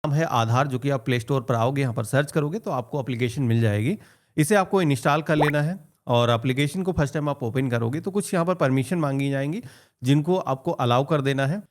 नाम है आधार, जो कि आप प्ले स्टोर पर आओगे, यहाँ पर सर्च करोगे तो आपको एप्लीकेशन मिल जाएगी। इसे आपको इंस्टॉल कर लेना है और एप्लीकेशन को फर्स्ट टाइम आप ओपन करोगे तो कुछ यहाँ पर परमिशन मांगी जाएंगी, जिनको आपको अलाउ कर देना है।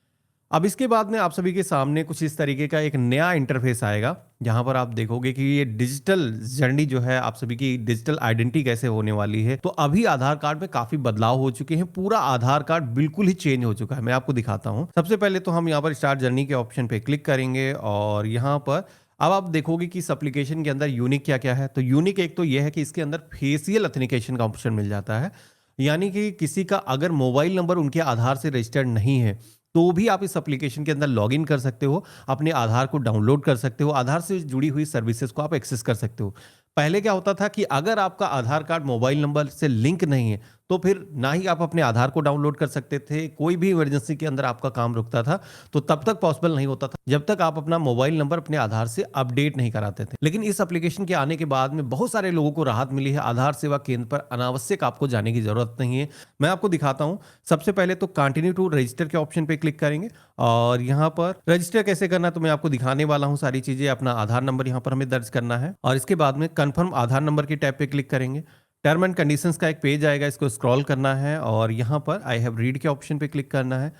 अब इसके बाद में आप सभी के सामने कुछ इस तरीके का एक नया इंटरफेस आएगा, जहां पर आप देखोगे कि ये डिजिटल जर्नी जो है, आप सभी की डिजिटल आइडेंटिटी कैसे होने वाली है। तो अभी आधार कार्ड में काफी बदलाव हो चुके हैं, पूरा आधार कार्ड बिल्कुल ही चेंज हो चुका है। मैं आपको दिखाता हूं। सबसे पहले तो हम यहाँ पर स्टार्ट जर्नी के ऑप्शन पे क्लिक करेंगे और यहाँ पर अब आप देखोगे कि इस एप्लीकेशन के अंदर यूनिक क्या क्या है। तो यूनिक एक तो ये है कि इसके अंदर फेशियल ऑथेंटिकेशन का ऑप्शन मिल जाता है, यानी कि किसी का अगर मोबाइल नंबर उनके आधार से रजिस्टर्ड नहीं है तो भी आप इस एप्लीकेशन के अंदर लॉगिन कर सकते हो, अपने आधार को डाउनलोड कर सकते हो, आधार से जुड़ी हुई सर्विसेज को आप एक्सेस कर सकते हो। पहले क्या होता था कि अगर आपका आधार कार्ड मोबाइल नंबर से लिंक नहीं है तो फिर ना ही आप अपने आधार को डाउनलोड कर सकते थे, कोई भी इमरजेंसी के अंदर आपका काम रुकता था तो तब तक पॉसिबल नहीं होता था जब तक आप अपना मोबाइल नंबर अपने आधार से अपडेट नहीं कराते थे। लेकिन इस एप्लीकेशन के आने के बाद में बहुत सारे लोगों को राहत मिली है। आधार सेवा केंद्र पर अनावश्यक आपको जाने की जरूरत नहीं है। मैं आपको दिखाता हूं। सबसे पहले तो कंटिन्यू टू रजिस्टर के ऑप्शन पे क्लिक करेंगे और यहाँ पर रजिस्टर कैसे करना है तो मैं आपको दिखाने वाला हूँ सारी चीजें। अपना आधार नंबर यहाँ पर हमें दर्ज करना है और इसके बाद में कंफर्म आधार नंबर के टैब पे क्लिक करेंगे। टर्म एंड कंडीशंस का एक पेज आएगा, इसको स्क्रॉल करना है और यहाँ पर आई हैव रीड के ऑप्शन पे क्लिक करना है।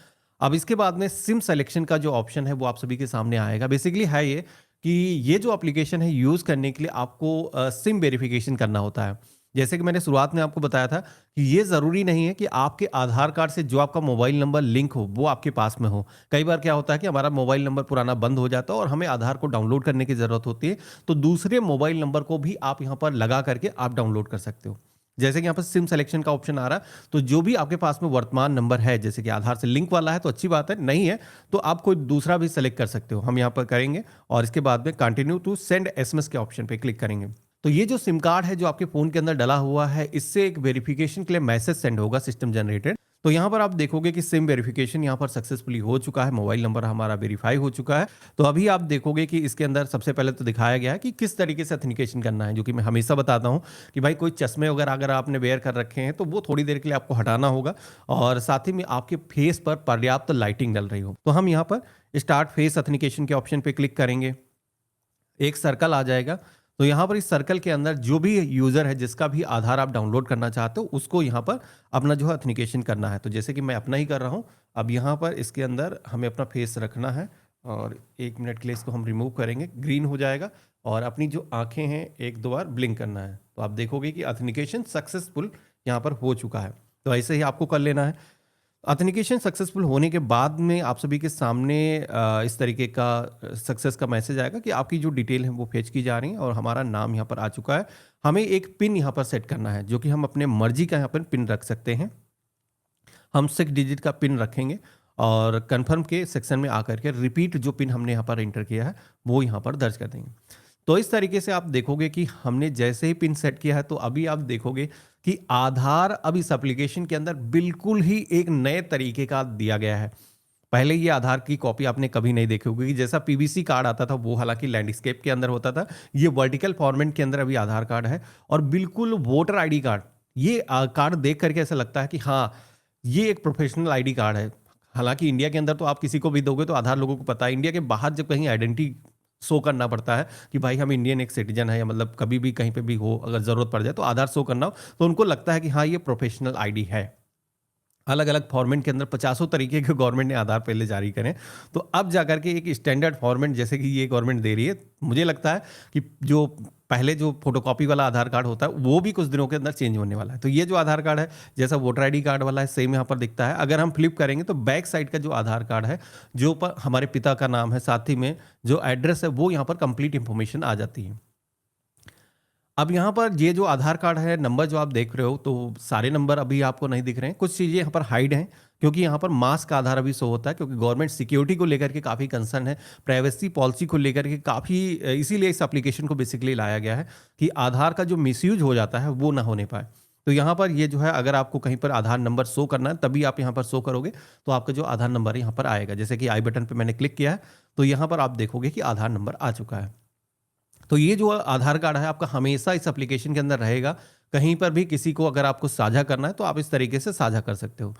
अब इसके बाद में सिम सिलेक्शन का जो ऑप्शन है वो आप सभी के सामने आएगा। बेसिकली है ये कि ये जो एप्लीकेशन है यूज करने के लिए आपको सिम वेरिफिकेशन करना होता है। जैसे कि मैंने शुरुआत में आपको बताया था कि ये ज़रूरी नहीं है कि आपके आधार कार्ड से जो आपका मोबाइल नंबर लिंक हो वो आपके पास में हो। कई बार क्या होता है कि हमारा मोबाइल नंबर पुराना बंद हो जाता है और हमें आधार को डाउनलोड करने की ज़रूरत होती है, तो दूसरे मोबाइल नंबर को भी आप यहाँ पर लगा करके आप डाउनलोड कर सकते हो। जैसे कि यहाँ पर सिम सिलेक्शन का ऑप्शन आ रहा है, तो जो भी आपके पास में वर्तमान नंबर है, जैसे कि आधार से लिंक वाला है तो अच्छी बात है, नहीं है तो आप कोई दूसरा भी सेलेक्ट कर सकते हो। हम यहाँ पर करेंगे और इसके बाद में कंटिन्यू टू सेंड एसएमएस के ऑप्शन पे क्लिक करेंगे। तो ये जो सिम कार्ड है जो आपके फोन के अंदर डला हुआ है, इससे एक वेरिफिकेशन के लिए मैसेज सेंड होगा सिस्टम जनरेटेड। तो यहाँ पर आप देखोगे कि सिम वेरिफिकेशन यहाँ पर सक्सेसफुली हो चुका है, मोबाइल नंबर हमारा वेरीफाई हो चुका है। तो अभी आप देखोगे कि इसके अंदर सबसे पहले तो दिखाया गया है कि किस तरीके से ऑथेंटिकेशन करना है, जो कि मैं हमेशा बताता हूँ कि भाई कोई चश्मे वगैरह अगर आपने वेयर कर रखे हैं तो वो थोड़ी देर के लिए आपको हटाना होगा और साथ ही में आपके फेस पर पर्याप्त लाइटिंग डल रही हो। तो हम यहाँ पर स्टार्ट फेस ऑथेंटिकेशन के ऑप्शन पे क्लिक करेंगे, एक सर्कल आ जाएगा। तो यहाँ पर इस सर्कल के अंदर जो भी यूज़र है जिसका भी आधार आप डाउनलोड करना चाहते हो उसको यहाँ पर अपना जो है ऑथेंटिकेशन करना है। तो जैसे कि मैं अपना ही कर रहा हूँ। अब यहाँ पर इसके अंदर हमें अपना फेस रखना है और 1 मिनट के लिए इसको हम रिमूव करेंगे, ग्रीन हो जाएगा और अपनी जो आंखें हैं 1-2 बार ब्लिंक करना है। तो आप देखोगे कि ऑथेंटिकेशन सक्सेसफुल यहाँ पर हो चुका है। तो ऐसे ही आपको कर लेना है। ऑथेंटिकेशन सक्सेसफुल होने के बाद में आप सभी के सामने इस तरीके का सक्सेस का मैसेज आएगा कि आपकी जो डिटेल है वो फेच की जा रही है और हमारा नाम यहाँ पर आ चुका है। हमें एक पिन यहाँ पर सेट करना है, जो कि हम अपने मर्जी का यहाँ पर पिन रख सकते हैं। हम 6 डिजिट का पिन रखेंगे और कन्फर्म के सेक्शन में आकर के रिपीट जो पिन हमने यहाँ पर एंटर किया है वो यहाँ पर दर्ज कर देंगे। तो इस तरीके से आप देखोगे कि हमने जैसे ही पिन सेट किया है तो अभी आप देखोगे कि आधार अब इस एप्लीकेशन के अंदर बिल्कुल ही एक नए तरीके का दिया गया है। पहले ये आधार की कॉपी आपने कभी नहीं देखी होगी कि जैसा पीवीसी कार्ड आता था वो हालांकि लैंडस्केप के अंदर होता था, ये वर्टिकल फॉर्मेट के अंदर अभी आधार कार्ड है और बिल्कुल वोटर आईडी कार्ड। ये कार्ड देख करके ऐसा लगता है कि हाँ ये एक प्रोफेशनल आईडी कार्ड है। हालांकि इंडिया के अंदर तो आप किसी को भी दोगे तो आधार लोगों को पता है, इंडिया के बाहर जब कहीं आइडेंटिटी शो करना पड़ता है कि भाई हम इंडियन एक सिटीजन है, या मतलब कभी भी कहीं पे भी हो अगर जरूरत पड़ जाए तो आधार शो करना हो तो उनको लगता है कि हाँ ये प्रोफेशनल आईडी है। अलग अलग फॉर्मेट के अंदर 50 तरीके के गवर्नमेंट ने आधार पहले जारी करें, तो अब जाकर के एक स्टैंडर्ड फॉर्मेट जैसे कि ये गवर्नमेंट दे रही है। मुझे लगता है कि जो पहले जो फोटोकॉपी वाला आधार कार्ड होता है वो भी कुछ दिनों के अंदर चेंज होने वाला है। तो ये जो आधार कार्ड है जैसा वोटर आईडी कार्ड वाला है सेम यहाँ पर दिखता है। अगर हम फ्लिप करेंगे तो बैक साइड का जो आधार कार्ड है, जो पर हमारे पिता का नाम है, साथ ही में जो एड्रेस है वो यहाँ पर कंप्लीट इंफॉर्मेशन आ जाती है। अब यहाँ पर ये जो आधार कार्ड है, नंबर जो आप देख रहे हो तो सारे नंबर अभी आपको नहीं दिख रहे हैं, कुछ चीज़ें यहाँ पर हाइड हैं क्योंकि यहाँ पर मास्क का आधार अभी शो होता है, क्योंकि गवर्नमेंट सिक्योरिटी को लेकर के काफ़ी कंसर्न है, प्राइवेसी पॉलिसी को लेकर के काफ़ी, इसीलिए इस एप्लीकेशन को बेसिकली लाया गया है कि आधार का जो मिसयूज हो जाता है वो ना होने पाए। तो यहाँ पर ये जो है अगर आपको कहीं पर आधार नंबर शो करना है तभी आप यहाँ पर शो करोगे तो आपका जो आधार नंबर है यहाँ पर आएगा। जैसे कि आई बटन पर मैंने क्लिक किया है तो यहाँ पर आप देखोगे कि आधार नंबर आ चुका है। तो ये जो आधार कार्ड है आपका हमेशा इस एप्लीकेशन के अंदर रहेगा। कहीं पर भी किसी को अगर आपको साझा करना है तो आप इस तरीके से साझा कर सकते हो।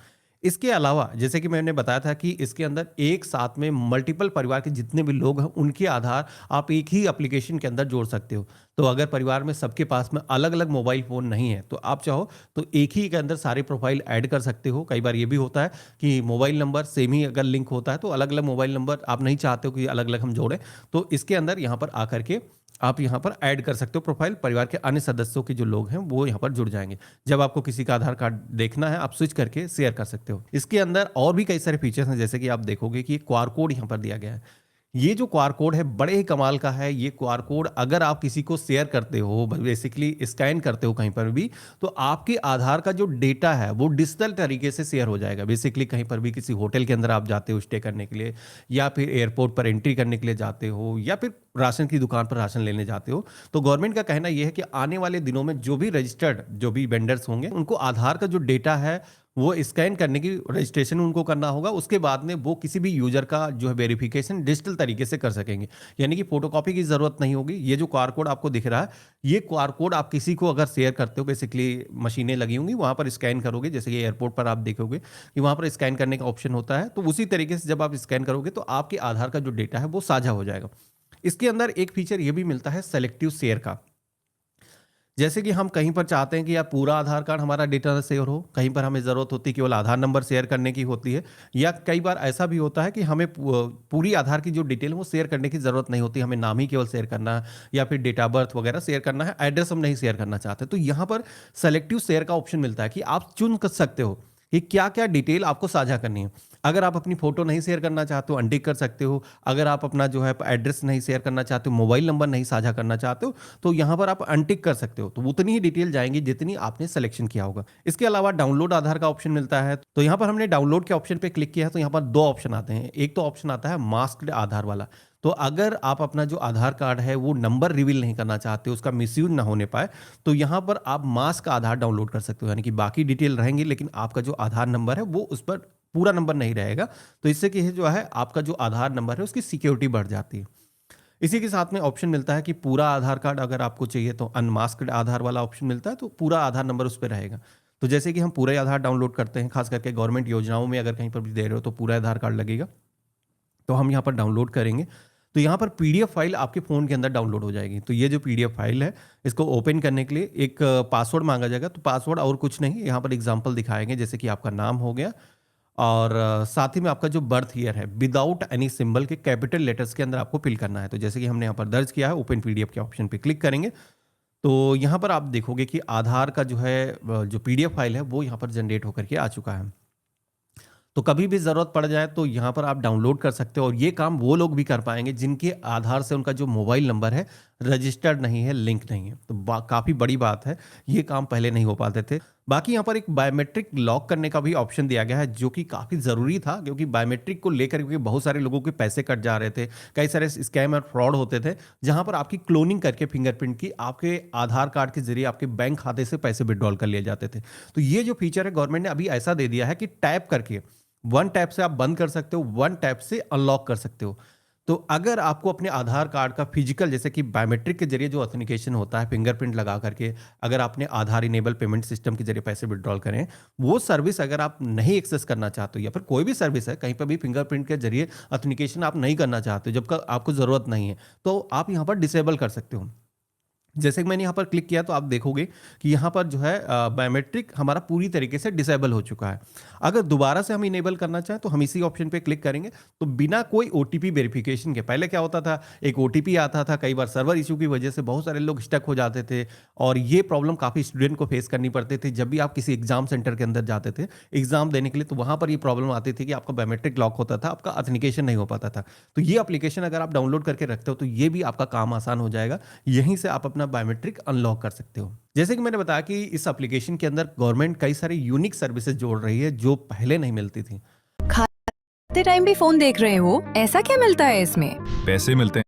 इसके अलावा जैसे कि मैंने बताया था कि इसके अंदर एक साथ में मल्टीपल परिवार के जितने भी लोग हैं उनके आधार आप एक ही एप्लीकेशन के अंदर जोड़ सकते हो। तो अगर परिवार में सबके पास में अलग-अलग मोबाइल फ़ोन नहीं है, तो आप चाहो तो एक ही के अंदर सारे प्रोफ़ाइल ऐड कर सकते हो। कई बार ये भी होता है कि मोबाइल नंबर सेम ही अगर लिंक होता है, तो अलग-अलग मोबाइल नंबर आप नहीं चाहते हो कि अलग-अलग हम जोड़ें, तो इसके अंदर यहाँ पर आकर के आप यहाँ पर ऐड कर सकते हो प्रोफ़ाइल। परिवार के अन्य सदस्यों के जो लोग हैं, वो यहाँ पर जुड़ जाएँगे। जब आपको किसी का आधार कार्ड देखना है, आप स्विच करके शेयर कर सकते हो। इसके अंदर और भी कई सारे फीचर्स हैं, जैसे कि आप देखोगे कि क्यूआर कोड यहाँ पर दिया गया है। ये जो क्यूआर कोड है बड़े ही कमाल का है। ये क्यूआर कोड अगर आप किसी को शेयर करते हो, बेसिकली स्कैन करते हो कहीं पर भी, तो आपके आधार का जो डेटा है वो डिजिटल तरीके से शेयर हो जाएगा। बेसिकली कहीं पर भी किसी होटल के अंदर आप जाते हो स्टे करने के लिए, या फिर एयरपोर्ट पर एंट्री करने के लिए जाते हो, या फिर राशन की दुकान पर राशन लेने जाते हो, तो गवर्नमेंट का कहना ये है कि आने वाले दिनों में जो भी रजिस्टर्ड जो भी वेंडर्स होंगे, उनको आधार का जो डेटा है वो स्कैन करने की रजिस्ट्रेशन उनको करना होगा। उसके बाद में वो किसी भी यूजर का जो है वेरिफिकेशन डिजिटल तरीके से कर सकेंगे, यानी कि फोटोकॉपी की ज़रूरत नहीं होगी। ये जो क्यूआर कोड आपको दिख रहा है, ये क्यूआर कोड आप किसी को अगर शेयर करते हो, बेसिकली मशीनें लगी होंगी वहाँ पर स्कैन करोगे, जैसे कि एयरपोर्ट पर आप देखोगे कि वहाँ पर स्कैन करने का ऑप्शन होता है, तो उसी तरीके से जब आप स्कैन करोगे तो आपके आधार का जो डेटा है वो साझा हो जाएगा। इसके अंदर एक फीचर ये भी मिलता है सेलेक्टिव शेयर का। जैसे कि हम कहीं पर चाहते हैं कि यार पूरा आधार कार्ड हमारा डेटा ना शेयर हो, कहीं पर हमें ज़रूरत होती है केवल आधार नंबर शेयर करने की होती है, या कई बार ऐसा भी होता है कि हमें पूरी आधार की जो डिटेल है वो शेयर करने की ज़रूरत नहीं होती, हमें नाम ही केवल शेयर करना है या फिर डेट ऑफ बर्थ वगैरह शेयर करना है, एड्रेस हम नहीं शेयर करना चाहते। तो यहाँ पर सेलेक्टिव शेयर का ऑप्शन मिलता है कि आप चुन कर सकते हो कि क्या-क्या डिटेल आपको साझा करनी है। अगर आप अपनी फ़ोटो नहीं शेयर करना चाहते हो, अनटिक कर सकते हो। अगर आप अपना जो है एड्रेस नहीं शेयर करना चाहते हो, मोबाइल नंबर नहीं साझा करना चाहते हो, तो यहाँ पर आप अनटिक कर सकते हो। तो उतनी ही डिटेल जाएँगी जितनी आपने सिलेक्शन किया होगा। इसके अलावा डाउनलोड आधार का ऑप्शन मिलता है। तो यहाँ पर हमने डाउनलोड के ऑप्शन पे क्लिक किया है, तो यहाँ पर 2 ऑप्शन आते हैं। एक तो ऑप्शन आता है मास्क्ड आधार वाला। तो अगर आप अपना जो आधार कार्ड है वो नंबर रिवील नहीं करना चाहते, उसका मिसयूज़ ना होने पाए, तो यहाँ पर आप मास्क आधार डाउनलोड कर सकते हो। यानी कि बाकी डिटेल रहेंगी, लेकिन आपका जो आधार नंबर है वो उस पर पूरा नंबर नहीं रहेगा। तो इससे कि जो है आपका जो आधार नंबर है उसकी सिक्योरिटी बढ़ जाती है। इसी के साथ में ऑप्शन मिलता है कि पूरा आधार कार्ड अगर आपको चाहिए तो अनमास्क्ड आधार वाला ऑप्शन मिलता है, तो पूरा आधार नंबर उस पे रहेगा। तो जैसे कि हम पूरा ही आधार डाउनलोड करते हैं, खास करके गवर्नमेंट योजनाओं में अगर कहीं पर भी दे रहे हो तो पूरा आधार कार्ड लगेगा। तो हम यहाँ पर डाउनलोड करेंगे, तो यहाँ पर पीडीएफ फाइल आपके फ़ोन के अंदर डाउनलोड हो जाएगी। तो ये जो पीडीएफ फाइल है, इसको ओपन करने के लिए एक पासवर्ड माँगा जाएगा। तो पासवर्ड और कुछ नहीं, यहाँ पर एग्ज़ाम्पल दिखाएँगे, जैसे कि आपका नाम हो गया और साथ ही में आपका जो बर्थ ईयर है विदाउट एनी सिंबल के कैपिटल लेटर्स के अंदर आपको फिल करना है। तो जैसे कि हमने यहाँ पर दर्ज किया है, ओपन पीडीएफ के ऑप्शन पे क्लिक करेंगे, तो यहाँ पर आप देखोगे कि आधार का जो है जो पीडीएफ फाइल है वो यहाँ पर जनरेट होकर के आ चुका है। तो कभी भी ज़रूरत पड़ जाए तो यहाँ पर आप डाउनलोड कर सकते हो, और ये काम वो लोग भी कर पाएँगे जिनके आधार से उनका जो मोबाइल नंबर है रजिस्टर्ड नहीं है, लिंक नहीं है। तो काफ़ी बड़ी बात है, ये काम पहले नहीं हो पाते थे। बाकी यहाँ पर एक बायोमेट्रिक लॉक करने का भी ऑप्शन दिया गया है, जो कि काफ़ी ज़रूरी था, क्योंकि बायोमेट्रिक को लेकर के बहुत सारे लोगों के पैसे कट जा रहे थे। कई सारे स्कैम और फ्रॉड होते थे, जहाँ पर आपकी क्लोनिंग करके फिंगरप्रिंट की आपके आधार कार्ड के ज़रिए आपके बैंक खाते से पैसे विथड्रॉल कर लिए जाते थे। तो ये जो फीचर है गवर्नमेंट ने अभी ऐसा दे दिया है कि टैप करके वन टैप से आप बंद कर सकते हो, वन टैप से अनलॉक कर सकते हो। तो अगर आपको अपने आधार कार्ड का फिजिकल, जैसे कि बायोमेट्रिक के जरिए जो ऑथेंटिकेशन होता है फिंगरप्रिंट लगा करके, अगर आपने आधार इनेबल पेमेंट सिस्टम के जरिए पैसे विड्रॉल करें, वो सर्विस अगर आप नहीं एक्सेस करना चाहते हो, या फिर कोई भी सर्विस है कहीं पर भी फिंगरप्रिंट के जरिए ऑथेंटिकेशन आप नहीं करना चाहते हो, जब आपको ज़रूरत नहीं है, तो आप यहाँ पर डिसेबल कर सकते हो। जैसे कि मैंने यहाँ पर क्लिक किया तो आप देखोगे कि यहाँ पर जो है बायोमेट्रिक हमारा पूरी तरीके से डिसेबल हो चुका है। अगर दोबारा से हम इनेबल करना चाहें तो हम इसी ऑप्शन पे क्लिक करेंगे, तो बिना कोई ओटीपी वेरिफिकेशन के, पहले क्या होता था एक ओटीपी आता था, कई बार सर्वर इशू की वजह से बहुत सारे लोग स्टक हो जाते थे, और ये प्रॉब्लम काफ़ी स्टूडेंट को फेस करनी पड़ती थी। जब भी आप किसी एग्जाम सेंटर के अंदर जाते थे एग्जाम देने के लिए, तो वहाँ पर ये प्रॉब्लम आती थी कि आपका बायोमेट्रिक लॉक होता था, आपका ऑथेंटिकेशन नहीं हो पाता था। तो ये एप्लीकेशन अगर आप डाउनलोड करके रखते हो तो ये भी आपका काम आसान हो जाएगा, यहीं से आप अपना बायोमेट्रिक अनलॉक कर सकते हो। जैसे कि मैंने बताया कि इस एप्लीकेशन के अंदर गवर्नमेंट कई सारी यूनिक सर्विसेज जोड़ रही है जो पहले नहीं मिलती थी। खाते टाइम भी फोन देख रहे हो, ऐसा क्या मिलता है इसमें? पैसे मिलते हैं।